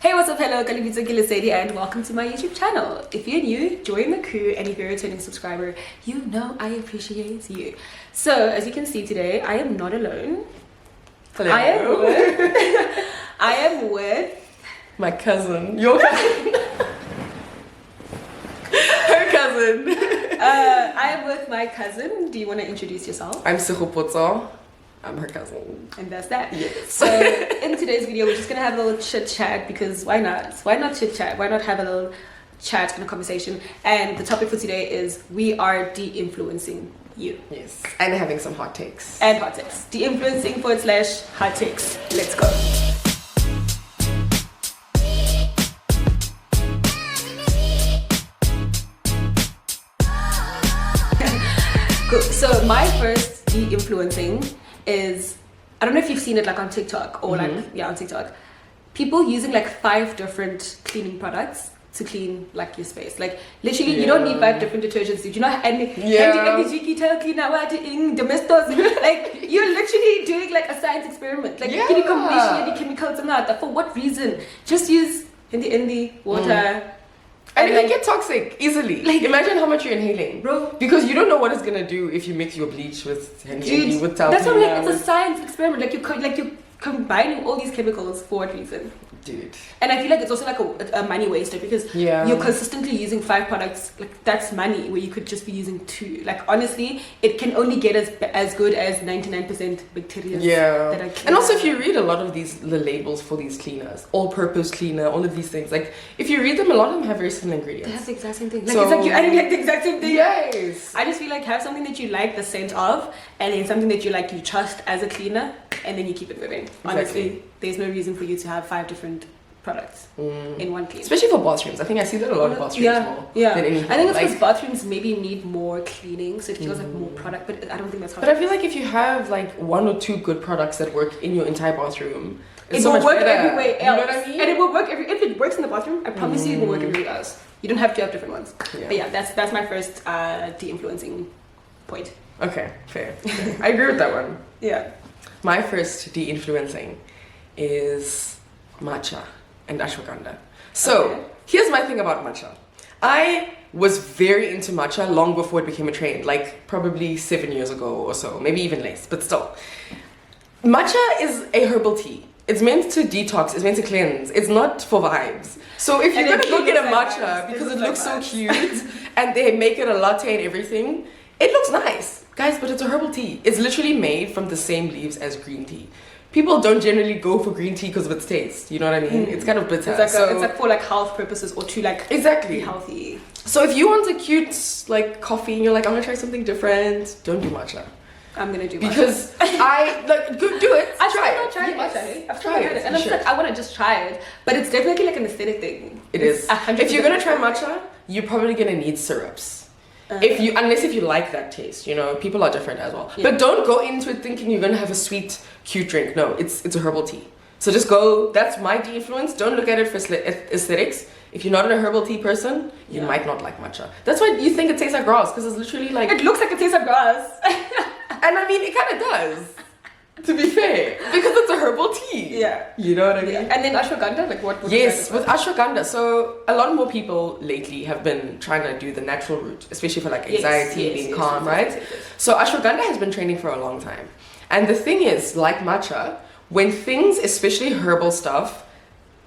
Hey, what's up? Hello, Kalibito Gilisedi, and welcome to my YouTube channel. If you're new, join the crew, and if you're a returning subscriber, you know I appreciate you. So, as you can see today, I am not alone. Hello. I am with my cousin. Your cousin. Her cousin. I am with my cousin. Do you want to introduce yourself? I'm xoxo. I'm her cousin. And that's that. Yes. So in today's video, we're just gonna have a little chit chat because why not? Why not chit chat? Why not have a little chat and a conversation? And the topic for today is we are de-influencing you. Yes. And having some hot takes. And hot takes. De-influencing / hot takes. Let's go. Cool. So my first de-influencing is, I don't know if you've seen it like on TikTok or on TikTok, people using like 5 different cleaning products to clean like your space. Like literally you don't need 5 different detergents. You know, like you're literally doing like a science experiment. Like any combination, any chemicals and that. For what reason? Just use hindi water. And it can get toxic easily. Like, imagine how much you're inhaling, bro. Because you don't know what it's gonna do if you mix your bleach with henny with talc. That's what it's a science experiment. Like you're combining all these chemicals for what reason? Dude. And I feel like it's also like a money waster because you're consistently using 5 products. Like that's money where you could just be using 2. Like honestly, it can only get as good as 99% bacteria. Yeah. And also if you read a lot of the labels for these cleaners, all-purpose cleaner, all of these things, like if you read them, a lot of them have very similar ingredients. They have the exact same thing. Like it's like you're adding like the exact same thing. Yes. I just feel like have something that you like the scent of, and then something that you like you trust as a cleaner, and then you keep it moving. Exactly. Honestly, there's no reason for you to have 5 different products in one clean. Especially for bathrooms. I think I see that a lot of bathrooms more than anything. I think it's because bathrooms maybe need more cleaning, so it feels like more product, but I don't think that's how. But I feel like if you have like 1 or 2 good products that work in your entire bathroom, it will work everywhere else. You know what I mean? And it will work if it works in the bathroom, I promise you it will work everywhere else. You don't have to have different ones. But yeah, that's my first de-influencing point. Okay, fair. I agree with that one. Yeah. My first de-influencing is matcha and ashwagandha. So here's my thing about matcha. I was very into matcha long before it became a trend, like probably 7 years ago or so, maybe even less, but still. Matcha is a herbal tea. It's meant to detox, it's meant to cleanse, it's not for vibes. So if you're gonna go get a matcha because it looks so cute and they make it a latte and everything, it looks nice. Guys, but it's a herbal tea. It's literally made from the same leaves as green tea. People don't generally go for green tea because of its taste. You know what I mean? It's kind of bitter. It's like for like health purposes or to like be healthy. So if you want a cute like coffee and you're like, I'm gonna try something different, don't do matcha. I'm gonna do matcha. Because I like do it. I've tried matcha. I've tried it, and I'm like, I want to just try it, but it's definitely like an aesthetic thing. It is. If you're gonna try matcha, you're probably gonna need syrups. Unless if you like that taste, you know, people are different as well. But don't go into it thinking you're gonna have a sweet, cute drink. No, it's a herbal tea. So just go. That's my de-influence. Don't look at it for aesthetics. If you're not a herbal tea person, you might not like matcha. That's why you think it tastes like grass, because it's literally like it looks like it tastes like grass. And I mean, it kind of does. To be fair, because it's a herbal tea. Yeah. You know what I mean? Yeah. And then ashwagandha, like what? Yes, with ashwagandha. So a lot more people lately have been trying to do the natural route, especially for like anxiety, being calm, right? So ashwagandha has been trending for a long time. And the thing is, like matcha, when things, especially herbal stuff,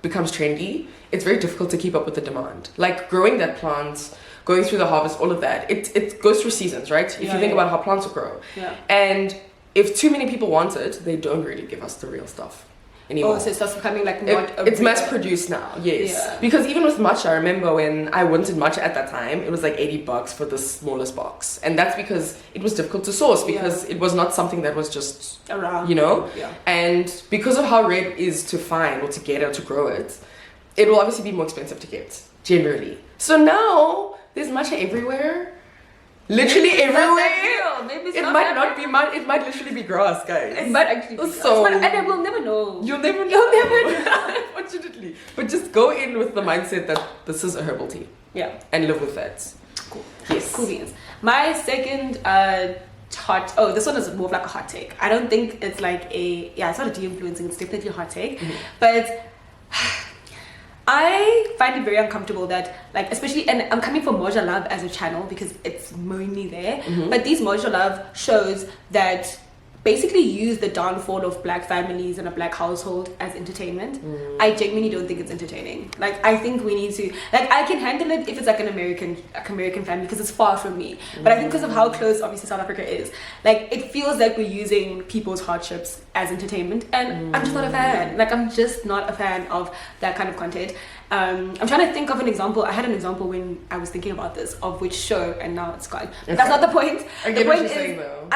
becomes trendy, it's very difficult to keep up with the demand. Like growing that plant, going through the harvest, all of that, it goes through seasons, right? If you think about how plants will grow. Yeah. And if too many people want it, they don't really give us the real stuff anymore. Oh, so it starts becoming like it's mass produced now, yes. Yeah. Because even with matcha, I remember when I wanted matcha at that time, it was like $80 for the smallest box. And that's because it was difficult to source because it was not something that was just around, you know? Yeah. And because of how rare it is to find or to get or to grow it, it will obviously be more expensive to get, generally. So now, there's matcha everywhere. Literally everywhere. It might not be mud. It might literally be grass, guys. It might actually be so, grass. And we'll never know. You'll never know. Unfortunately. But just go in with the mindset that this is a herbal tea. Yeah. And live with that. Cool. Yes. Cool beans. My second this one is more of like a hot take. I don't think it's like it's not a de-influencing, it's definitely a hot take. But find it very uncomfortable that, like, especially, and I'm coming from Moja Love as a channel because it's mainly there, but these Moja Love shows that basically use the downfall of black families and a black household as entertainment. I genuinely don't think it's entertaining. Like, I think we need to, like, I can handle it if it's like an American family because it's far from me, but I think because of how close obviously South Africa is, like, it feels like we're using people's hardships as entertainment, and I'm just not a fan. Like, I'm just not a fan of that kind of content. I'm trying to think of an example. I had an example when I was thinking about this of which show, and now it's gone. Okay. That's not the point. I The get what point you're saying, is, though.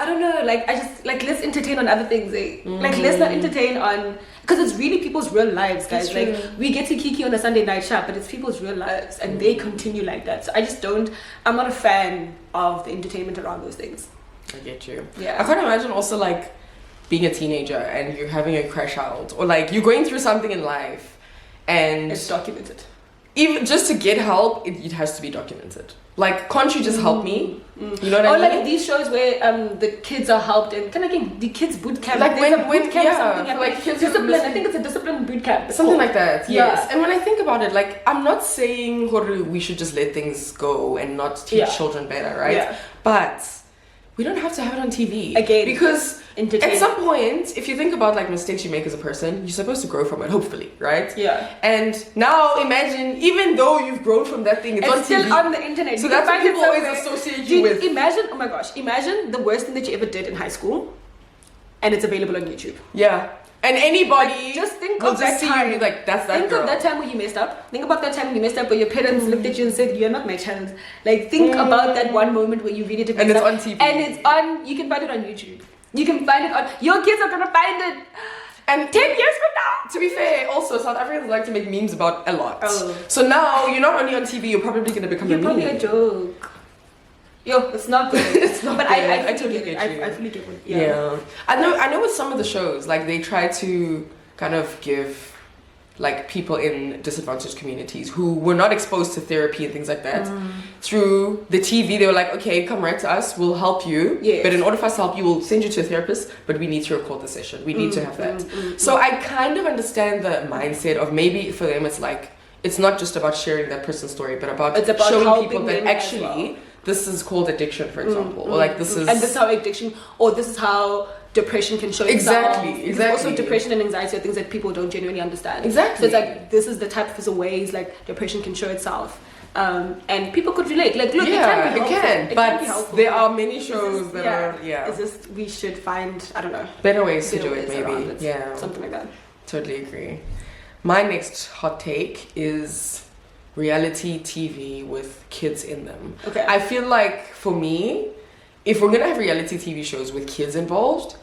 I don't know. Like, let's entertain on other things. Eh? Like, let's not entertain on, because it's really people's real lives, guys. Like, we get to kiki on a Sunday night shop, but it's people's real lives, and they continue like that. So I just don't. I'm not a fan of the entertainment around those things. I get you. Yeah. I can't imagine also like being a teenager and you're having a crash out, or like you're going through something in life, and It's documented. even just to get help, it has to be documented. Like, can't you just help me? You know what I Or mean? like these shows where the kids are helped, and kind of like the kids boot camp. Like There's a when boot camp, yeah, something for, like kids discipline. who- I think it's a discipline boot camp. It's something called. like that. Yeah. Yes. And when I think about it, like, I'm not saying Horu, we should just let things go and not teach Yeah. children better, right? Yeah. But we don't have to have it on TV Again, because entertain. at some point, if you think about like mistakes you make as a person, you're supposed to grow from it, hopefully, right? Yeah. And now imagine, even though you've grown from that thing, it's on It's still TV. on the internet. So You that's can what find it people always somewhere. associate Dude, you with. Imagine, oh my gosh, imagine the worst thing that you ever did in high school, and it's available on YouTube. Yeah. And anybody Like, just think will of just that see time. you and be like, that's that Think girl. of that time when you messed up. Think about that time when you messed up where your parents looked at you and said, "You're not my child." Like, think about that one moment where you really did And mess it's up. on TV. And it's on, you can find it on YouTube. You can find it on, your kids are gonna find it And 10 years from now. to be fair, also South Africans like to make memes about a lot. Oh. So now you're not only on TV, you're probably gonna become You're a probably meme. a joke. Yo, it's not good. It's not But good. I I totally get you. I fully get it. Yeah. I know with some of the shows, like they try to kind of give like people in disadvantaged communities who were not exposed to therapy and things like that through the TV. They were like, okay, come right to us, we'll help you. Yes. But in order for us to help you, we'll send you to a therapist, but we need to record the session. We need to have that. So I kind of understand the mindset of maybe for them it's like, it's not just about sharing that person's story, but about, It's about showing helping people that them as actually well. this is called addiction, for example. Or like this is... And this is how addiction, or this is how depression can show itself. Exactly, Because exactly. Also, depression and anxiety are things that people don't genuinely understand. Exactly. So it's like, this is the type of ways like depression can show itself. And people could relate. Like, look, yeah, it can be helpful. can, It but can be helpful. there are many It's shows just- that are It's just, we should find, I don't know, better ways to better do it, ways around maybe. it. Yeah, Something like that. totally agree. My next hot take is reality TV with kids in them. Okay. I feel like for me, if we're gonna have reality TV shows with kids involved,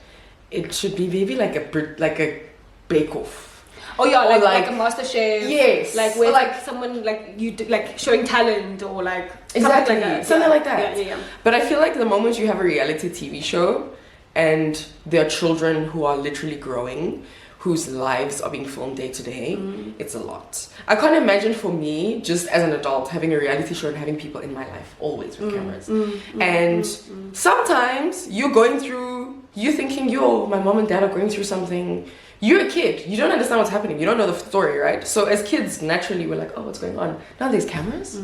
it should be maybe like a Bake Off. Oh yeah, Or like a master chef. Yes. Like where Or like someone like you like showing talent or like Exactly. something like that. Something Yeah. like that. Yeah. But I feel like the moment you have a reality TV show and there are children who are literally growing, whose lives are being filmed day to day, it's a lot. I can't imagine for me, just as an adult, having a reality show and having people in my life always with cameras. And sometimes you're going through, you're thinking, yo, my mom and dad are going through something. You're a kid. You don't understand what's happening. You don't know the story, right? So as kids, naturally, we're like, oh, what's going on? Now there's cameras?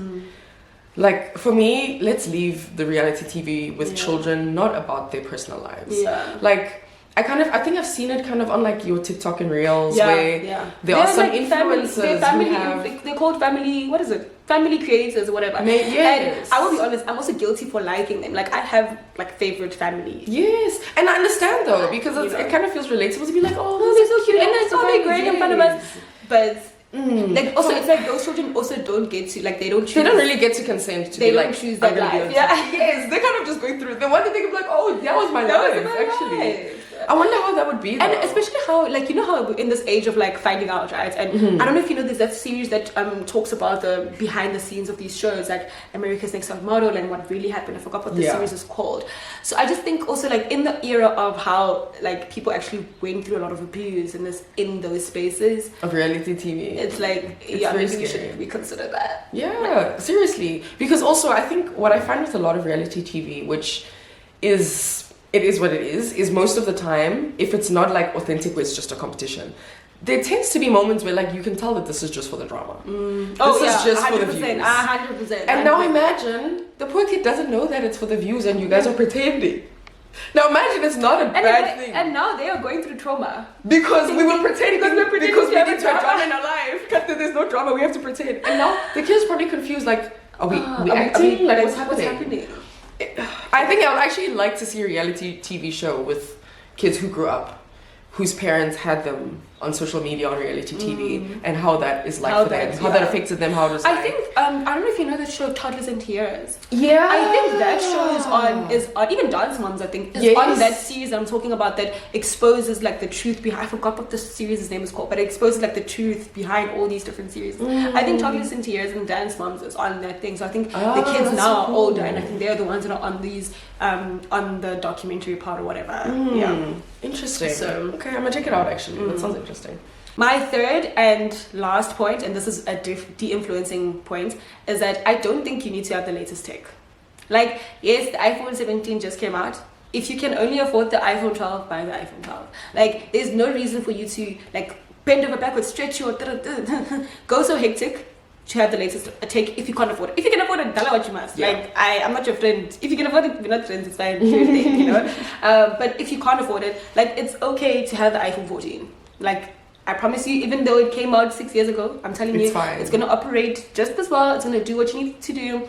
Like, for me, let's leave the reality TV with children, not about their personal lives. Yeah. Like, I think I've seen it kind of on like your TikTok and Reels where there They're are some like influencers who have... they're called family, what is it? Family creators or whatever. Yes. And I will be honest, I'm also guilty for liking them. Like, I have like favorite families. Yes, and I understand though, because You know. it kind of feels relatable to be like, oh, Oh, they're so cute, and it's probably great in front of us. But Mm. like also, it's like those children also don't get to like they don't choose. They don't really get to consent to They be don't like, choose I'm that gonna be life. on Yeah. TV. Yes, they're kind of just going through it. Then one day they can be like, oh, that was my That life, was my actually. life. I wonder how that would be though. And especially how, like, you know how in this age of like finding out, right? And I don't know if you know, there's that series that talks about the behind the scenes of these shows, like America's Next Top Model and what really happened. I forgot what the series is called. So I just think also like in the era of how like people actually went through a lot of abuse in those spaces of reality TV. it's like It's yeah, very maybe we scary. should reconsider that. Yeah, seriously. Because also I think what I find with a lot of reality TV, which is what it is most of the time, if it's not like authentic where it's just a competition, there tends to be moments where like you can tell that this is just for the drama. Oh, This is just for the 100%, views. 100%. And now imagine the poor kid doesn't know that it's for the views and you guys are pretending. Now imagine it's not a bad thing. And now they are going through trauma. Because we were pretending, because we to have need to have drama in our life. There's no drama, we have to pretend. And now the kid's probably confused, like, are we acting? Like, what's happening? I think I would actually like to see a reality TV show with kids who grew up, whose parents had them on social media, on reality TV, and how that is like for them, how that affected them, how it was I think, I don't know if you know the show Toddlers and Tears. Yeah. I think that show is on, even Dance Moms, I think, is on that series that I'm talking about that exposes like the truth behind, I forgot what the series' name is called, but it exposes like the truth behind all these different series. I think Toddlers and Tears and Dance Moms is on that thing. So I think the kids now are older, and I think they're the ones that are on these, on the documentary part or whatever. Yeah. Interesting. So, okay, I'm gonna check it out actually. That sounds interesting. My third and last point, and this is a de-influencing point, is that I don't think you need to have the latest tech. Like, yes, the iPhone 17 just came out. If you can only afford the iPhone 12, buy the iPhone 12. Like, there's no reason for you to like bend over backwards, stretch your go so hectic to have the latest tech if you can't afford it. If you can afford it, tell her what you must. Yeah. Like, I'm not your friend. If you can afford it, we're not friends, it's fine. You know? But if you can't afford it, like, it's okay to have the iPhone 14. Like, I promise you, even though it came out 6 years ago, I'm telling you, fine. It's going to operate just as well. It's going to do what you need to do.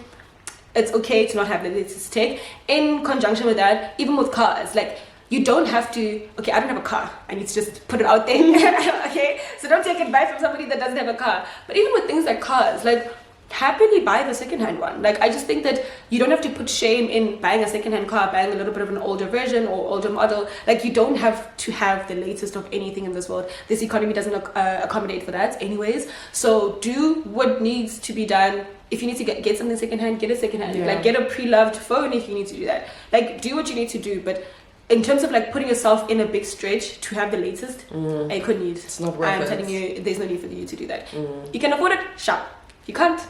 It's okay to not have the latest tech. In conjunction with that, even with cars, like, you don't have to, okay, I don't have a car. I need to just put it out there. Okay? So don't take advice from somebody that doesn't have a car. But even with things like cars, like, happily buy the secondhand one. Like, I just think that you don't have to put shame in buying a secondhand car, buying a little bit of an older version or older model. Like, you don't have to have the latest of anything in this world. This economy doesn't accommodate for that anyways. So do what needs to be done. If you need to get something secondhand, get a secondhand. Yeah. Like, get a pre-loved phone if you need to do that. Like, do what you need to do. But in terms of like putting yourself in a big stretch to have the latest, I couldn't need. It's not worth it. I'm telling you, there's no need for you to do that. You can afford it, shop. You can't.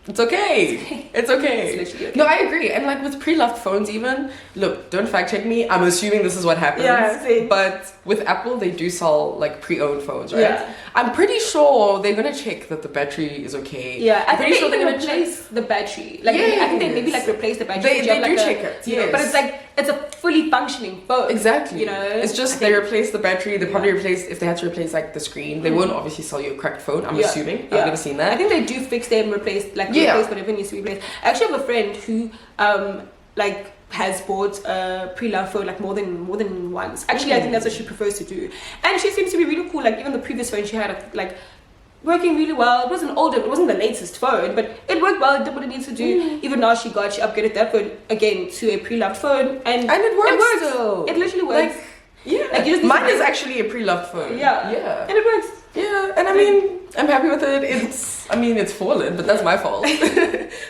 It's okay. It's okay. It's literally okay. No, I agree. And like with pre-loved phones even, look, don't fact check me. I'm assuming this is what happens. Yeah, same. But with Apple, they do sell like pre-owned phones, right? Yeah. I'm pretty sure they're gonna check that the battery is okay. Yeah, I'm pretty sure they're gonna replace the battery. Like, Yes. I think they maybe like replace the battery. They You have, do like, check it, you know, yes. but it's like, it's a fully functioning phone. Exactly. You know? It's just they replace the battery. They probably replace, if they had to replace like the screen, they won't obviously sell you a cracked phone. I'm assuming. I've never seen that. I think they do fix them, replace whatever needs to be replaced. I actually have a friend who like has bought a pre-loved phone like more than once. Actually, I think that's what she prefers to do, and she seems to be really cool. Like, even the previous phone she had, like, working really well. It wasn't older, it wasn't the latest phone, but it worked well. It did what it needs to do. Even now, she upgraded that phone again to a pre-loved phone, and it works. Still. It literally works. Like, yeah, like, you just mine is actually a pre-loved phone. Yeah, and it works. Yeah, and I mean, I'm happy with it. It's fallen, but that's my fault.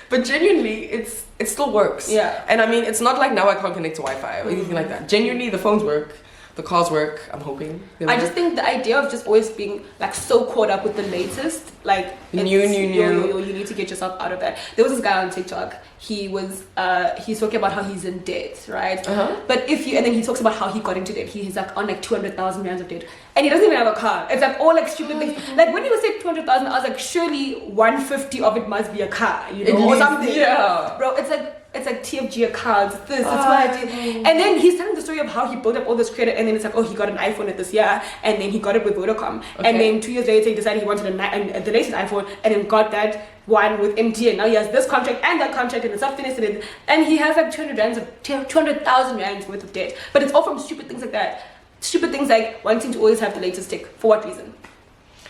But genuinely, it still works. Yeah. And I mean, it's not like now I can't connect to Wi-Fi or anything like that. Genuinely, the phones work. The cars work, I'm hoping. I just think the idea of just always being like so caught up with the latest, like new. You need to get yourself out of that. There was this guy on TikTok. He's talking about how he's in debt, right? But and then he talks about how he got into debt. He's like on like 200,000 rands of debt, and he doesn't even have a car. It's like all like stupid things. Like, when he was saying 200,000, I was like, surely 150 of it must be a car, you know, or something. Yeah, bro. It's like TFG accounts, that's why I did. And then he's telling the story of how he built up all this credit, and then it's like, oh, he got an iPhone at this year, and then he got it with Vodacom. And then 2 years later, he decided he wanted the latest iPhone, and then got that one with MTN. Now he has this contract and that contract, and it's not finished, and he has like 200,000 rands worth of debt. But it's all from stupid things like that. Stupid things like wanting to always have the latest tech. For what reason?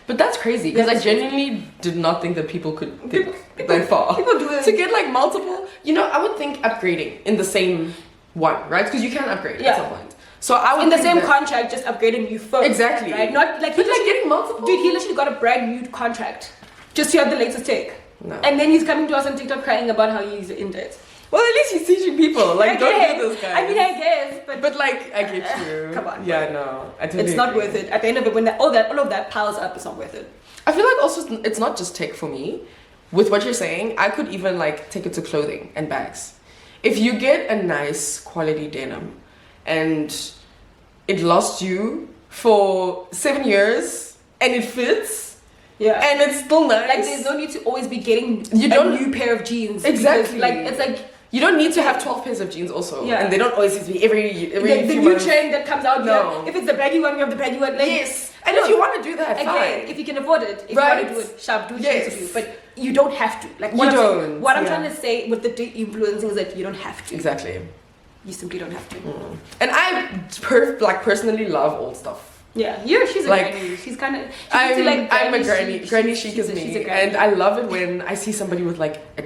But that's crazy, because I genuinely did not think that people could think that far. People do it. To get like multiple, I would think upgrading in the same one, right? Because you can upgrade at some point. So I would in the think same that, contract, just upgrade a new phone. Exactly. Right? Not like, but like getting multiple. Dude, he literally got a brand new contract just to have the latest tech. No. And then he's coming to us on TikTok crying about how he's in debt. Well, at least he's teaching people. Like, don't do this, guys. I mean, I guess, but like, I get you. Come on. Yeah, no, I totally it's not agree. worth it. At the end of it, when all of that piles up, it's not worth it. I feel like also it's not just tech for me. With what you're saying, I could even like take it to clothing and bags. If you get a nice quality denim and it lasts you for 7 years and it fits, Yeah. and it's still nice. Like there's no need to always be getting You a don't- new pair of jeans. Exactly. Because, like it's like you don't need to have 12 pairs of jeans also. Yeah. And they don't always have to be every the few new months. trend that comes out. No. Yeah. If it's the baggy one, we have the baggy one. Like, Yes. And if you want to do that, again, fine. if you can afford it, if Right. you want to do it, sharp, do what Yes. you need to do. But you don't have to. Like You what I'm saying- don't, what I'm yeah. trying to say with the de-influencing is that you don't have to. Exactly. You simply don't have to. And I personally love old stuff. Yeah, she's a Like, granny. She's kind of. I'm a granny chic she's as a me, granny. and I love it when I see somebody with like a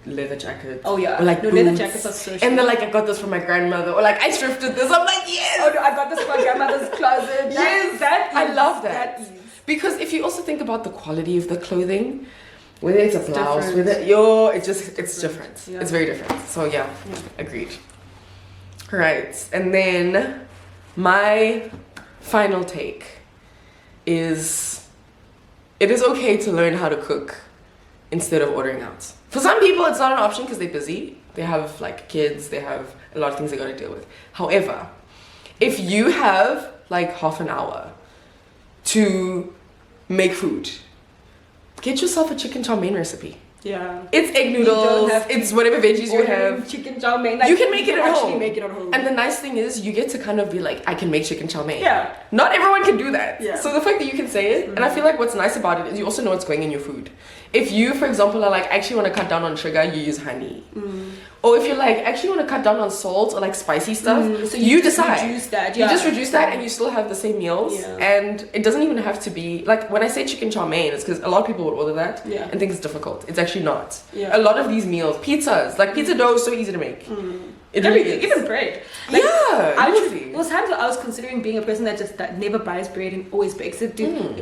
leather jacket. Oh yeah, or like leather boots, jackets are so. and they're like, I got this from my grandmother, or like I thrifted this. I'm like, yes. Oh no, I got this from my grandmother's closet. Yes, I love that. That is. Because if you also think about the quality of the clothing, whether it's a blouse, different. it's different. Yeah. It's very different. So yeah, agreed. Right, and then my final take is it is okay to learn how to cook instead of ordering out. For some people, it's not an option because they're busy. They have like kids, they have a lot of things they got to deal with. However, if you have like half an hour to make food, get yourself a chicken chow mein recipe. Yeah. It's egg You don't noodles, have to it's whatever veggies you Order have. chicken chow mein. Like, You can make it at actually home. Make it at home. And the nice thing is you get to kind of be like, I can make chicken chow mein. Yeah. Not everyone can do that. Yeah. So the fact that you can say it, and I feel like what's nice about it is you also know what's going in your food. If you, for example, are like, I actually want to cut down on sugar, you use honey. Or if you're like, actually want to cut down on salt or like spicy stuff, so you just decide. reduce that. You Yeah. just reduce that and you still have the same meals. Yeah. And it doesn't even have to be, like when I say chicken chow mein, it's because a lot of people would order that Yeah. and think it's difficult. It's actually not. Yeah. A lot of these meals, pizzas, like pizza dough is so easy to make. It really is. Even bread. Yeah, I literally. there was times where I was considering being a person that never buys bread and always bakes it.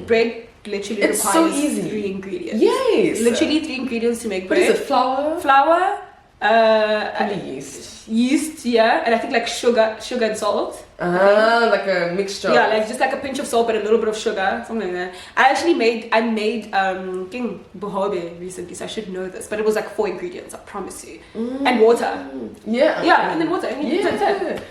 Bread literally It's requires so easy. 3 ingredients. Yes. Literally 3 ingredients to make What bread. is it? Flour? Flour, And yeast. yeast, yeah, and I think like sugar and salt. Like a mixture. Yeah, like just like a pinch of salt but a little bit of sugar, something like that. I made king bohobe recently, so I should know this, but it was like 4 ingredients, I promise you, and water. Yeah. Yeah, and then water. I mean, that's it.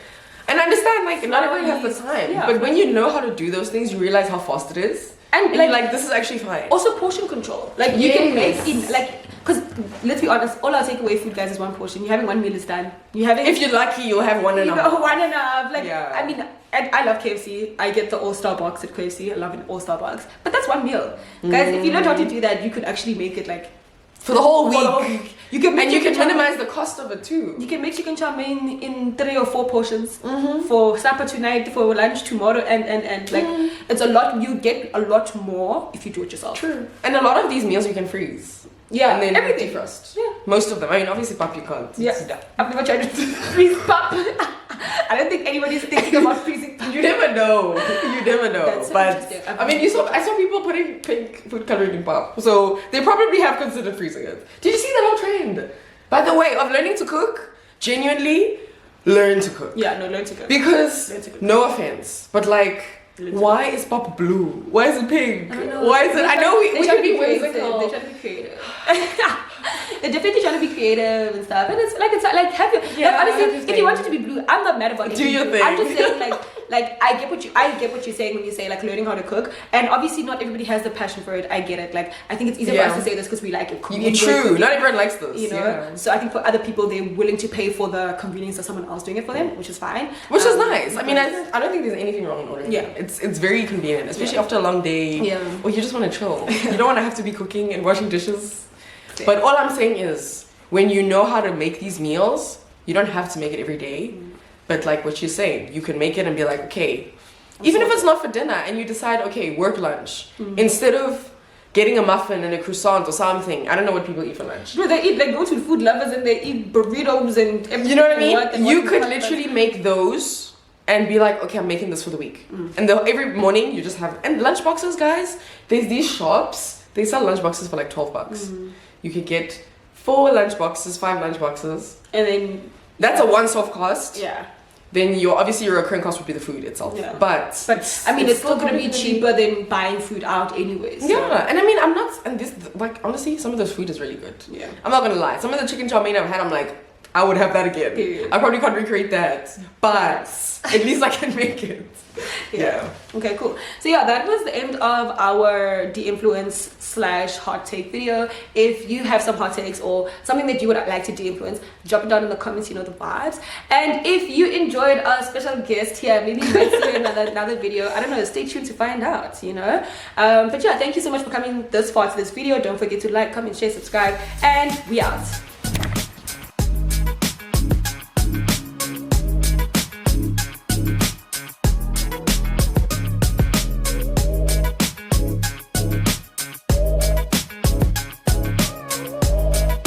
And I understand, like, not everyone has the time. Yeah. But when you know how to do those things, you realize how fast it is. And And like, you're like, this is actually fine. also portion control. Like you can make Yes. in like, because let's be honest, all our takeaway food, guys, is 1 portion. You're having 1 meal is done. You're having If you're lucky, you'll have one and a half. 1 and a half. Like Yeah. I mean, I love KFC. I get the all-star box at KFC. I love an all-star box. But that's 1 meal, guys. If you learned how to do that, you could actually make it like For the whole week. for the whole week. You can make And you can chicken chow minimize the cost of it too. You can make chicken chow mein in 3 or 4 portions for supper tonight, for lunch tomorrow, and like it's a lot. You get a lot more if you do it yourself. True. And a lot of these meals you can freeze. Yeah, And then everything. defrost. Yeah. Most of them. I mean, obviously, pap you can't. Yeah, I've never tried to freeze pop. I don't think anybody's thinking about freezing pop. You never know. You never know. That's so but interesting. I mean, I saw people putting pink food coloring in pop, so they probably have considered freezing it. Did you see that whole trend? By the way, of learning to cook, genuinely learn to cook. Yeah, no, learn to cook. Because Learn to cook. no offense, but like, Learn to why is pop blue? Why is it pink? I don't know. Why is it? I know we try can to be creative. whimsical. They're trying to be creative. They're definitely trying to be creative and stuff. And it's like have your Yeah, like, honestly, have your if you thing. want it to be blue, I'm not mad about it. Do your thing. I'm just saying like I get what you're saying when you say like learning how to cook. And obviously not everybody has the passion for it. I get it. Like I think it's easier for Yeah. us to say this because we like it. We You, enjoy true. cooking, Not everyone likes this. you know. Yeah. So I think for other people they're willing to pay for the convenience of someone else doing it for them, which is fine. Which is nice. I mean, I don't think there's anything wrong with ordering. Yeah. It's very convenient, especially after a long day. Yeah. Or you just want to chill. You don't want to have to be cooking and washing dishes. But all I'm saying is, when you know how to make these meals, you don't have to make it every day. But like what you're saying, you can make it and be like, okay, even if it's not for dinner, and you decide, okay, work lunch, instead of getting a muffin and a croissant or something. I don't know what people eat for lunch. Bro, they eat like go to food lovers and they eat burritos and everything. You know what I mean? and You what could want. literally make those and be like, okay, I'm making this for the week. And every morning you just have, and lunch boxes, guys, there's these shops, they sell lunch boxes for like $12. You could get 4 lunch boxes, 5 lunch boxes. And then That's a once-off cost. yeah. Then your recurring cost would be the food itself. Yeah. But I mean, it's still gonna be probably cheaper than buying food out anyways. So. Yeah, and I mean, I'm not, and this, like, honestly, some of this food is really good. Yeah. I'm not gonna lie. Some of the chicken chow mein I've had, I'm like, I would have that again. Period. I probably can't recreate that, but at least I can make it. Yeah. Okay, cool. So yeah, that was the end of our de-influence / hot take video. If you have some hot takes or something that you would like to de-influence, drop it down in the comments, you know the vibes. And if you enjoyed our special guest here, maybe you might see another video. I don't know, stay tuned to find out, you know. But yeah, thank you so much for coming this far to this video. Don't forget to like, comment, share, subscribe, and we out.